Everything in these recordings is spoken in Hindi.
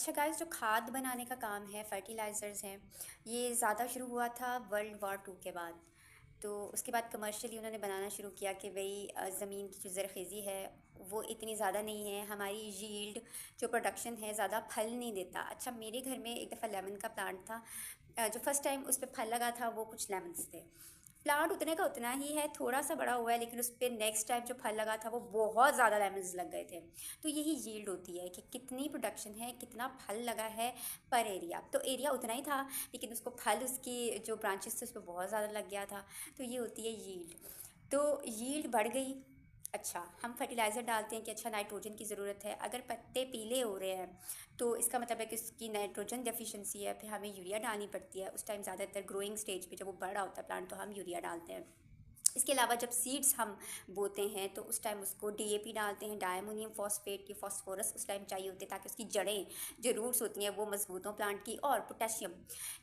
अच्छा गाइस, जो खाद बनाने का काम है, फर्टिलाइज़र्स हैं, ये ज़्यादा शुरू हुआ था वर्ल्ड वॉर टू के बाद। तो उसके बाद कमर्शियली उन्होंने बनाना शुरू किया कि भई ज़मीन की जो ज़रख़ेज़ी है वो इतनी ज़्यादा नहीं है, हमारी यील्ड जो प्रोडक्शन है ज़्यादा फल नहीं देता। अच्छा, मेरे घर में एक दफ़ा लेमन का प्लांट था। जो फर्स्ट टाइम उस पे फल लगा था वो कुछ लेमन्स थे। प्लांट उतने का उतना ही है, थोड़ा सा बड़ा हुआ है, लेकिन उस पे नेक्स्ट टाइम जो फल लगा था वो बहुत ज़्यादा लेमन्स लग गए थे। तो यही यील्ड होती है कि कितनी प्रोडक्शन है, कितना फल लगा है पर एरिया। तो एरिया उतना ही था, लेकिन उसको फल उसकी जो ब्रांचेस थे उस पर बहुत ज़्यादा लग गया था। तो ये होती है यील्ड। तो यील्ड बढ़ गई। अच्छा, हम फर्टिलाइज़र डालते हैं कि अच्छा नाइट्रोजन की ज़रूरत है। अगर पत्ते पीले हो रहे हैं तो इसका मतलब है कि उसकी नाइट्रोजन डेफिशिएंसी है, फिर हमें यूरिया डालनी पड़ती है। उस टाइम ज़्यादातर ग्रोइंग स्टेज पे जब वो बड़ा होता है प्लांट तो हम यूरिया डालते हैं। इसके अलावा जब सीड्स हम बोते हैं तो उस टाइम उसको डीएपी डालते हैं, डायमोनियम फॉस्फेट की फॉस्फोरस उस टाइम चाहिए होते हैं ताकि उसकी जड़ें जो रूट्स होती हैं वो मजबूत हों प्लांट की। और पोटेशियम,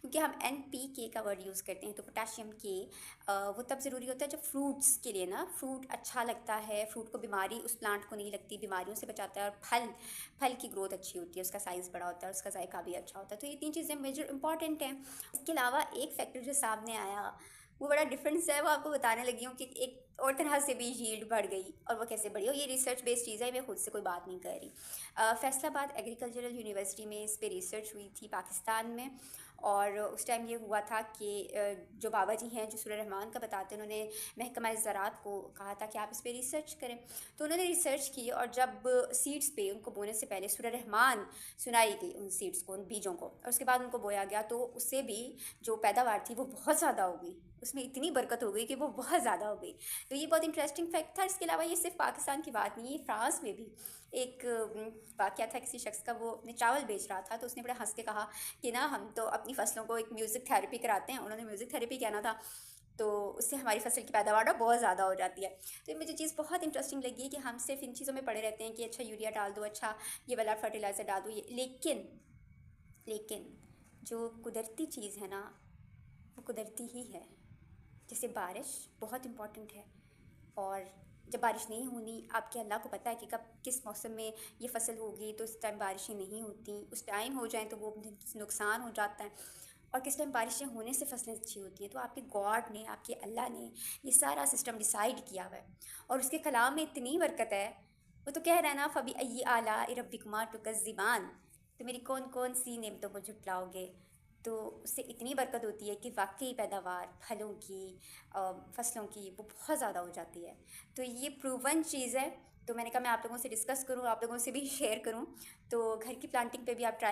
क्योंकि हम एनपीके का वर्ड यूज़ करते हैं तो पोटेशियम के वो तब ज़रूरी होता है जब फ्रूट्स के लिए ना फ्रूट अच्छा लगता है, फ्रूट को बीमारी उस प्लांट को नहीं लगती, बीमारियों से बचाता है। और फल फल की ग्रोथ अच्छी होती है, उसका साइज़ बड़ा होता है, उसका जायका भी अच्छा होता है। तो ये तीन चीज़ें मेजर इंपॉर्टेंट हैं। इसके अलावा एक फैक्टर जो सामने आया वो बड़ा डिफरेंस है, वो आपको बताने लगी हूँ कि एक और तरह से भी यील्ड बढ़ गई और वो कैसे बढ़ी। और ये रिसर्च बेस्ड चीज़ है, मैं खुद से कोई बात नहीं कर रही। फैसलाबाद एग्रीकल्चरल यूनिवर्सिटी में इस पे रिसर्च हुई थी पाकिस्तान में। और उस टाइम ये हुआ था कि जो बाबा जी हैं जो सूरह रहमान का बताते हैं, उन्होंने महकमा ज़राअत को कहा था कि आप इस पे रिसर्च करें। तो उन्होंने रिसर्च की और जब सीड्स पे उनको बोने से पहले सूरह रहमान सुनाई गई उन सीड्स को, उन बीजों को, और उसके बाद उनको बोया गया तो उससे भी जो पैदावार थी वो बहुत ज़्यादा हो गई। उसमें इतनी बरकत हो गई कि वो बहुत ज़्यादा हो गई। तो ये बहुत इंटरेस्टिंग फैक्ट था। इसके अलावा ये सिर्फ पाकिस्तान की बात नहीं है, फ्रांस में भी एक वाक़या था किसी शख्स का। वो अपने चावल बेच रहा था तो उसने बड़ा हंस के कहा कि ना हम तो अपनी फसलों को एक म्यूज़िक थेरेपी कराते हैं। उन्होंने म्यूज़िक थेरेपी कहना था, तो उससे हमारी फसल की पैदावार ना बहुत ज़्यादा हो जाती है। तो ये मुझे चीज़ बहुत इंटरेस्टिंग लगी कि हम सिर्फ इन चीज़ों में पड़े रहते हैं कि अच्छा यूरिया डाल दो, अच्छा ये वाला फर्टिलाइज़र डाल दो, ये लेकिन जो कुदरती चीज़ है ना वो कुदरती ही है। जैसे बारिश बहुत इम्पॉर्टेंट है। और जब बारिश नहीं होनी, आपके अल्लाह को पता है कि कब किस मौसम में ये फसल होगी, तो इस टाइम बारिशें नहीं होती, उस टाइम हो जाएं तो वो नुकसान हो जाता है। और किस टाइम बारिशें होने से फसलें अच्छी होती हैं। तो आपके गॉड ने, आपके अल्लाह ने ये सारा सिस्टम डिसाइड किया हुआ है। और उसके कलाम में इतनी बरकत है। वो तो कह रहा है ना, फ़बी अय्यी आला रब्बिकुमा तुकज़्ज़िबान, तो मेरी कौन कौन सी नेमतों को झुटलाओगे। तो उससे इतनी बरकत होती है कि वाकई पैदावार फलों की, फसलों की वो बहुत ज़्यादा हो जाती है। तो ये प्रूवन चीज़ है। तो मैंने कहा मैं आप लोगों से डिस्कस करूँ, आप लोगों से भी शेयर करूँ। तो घर की प्लांटिंग पे भी आप ट्राई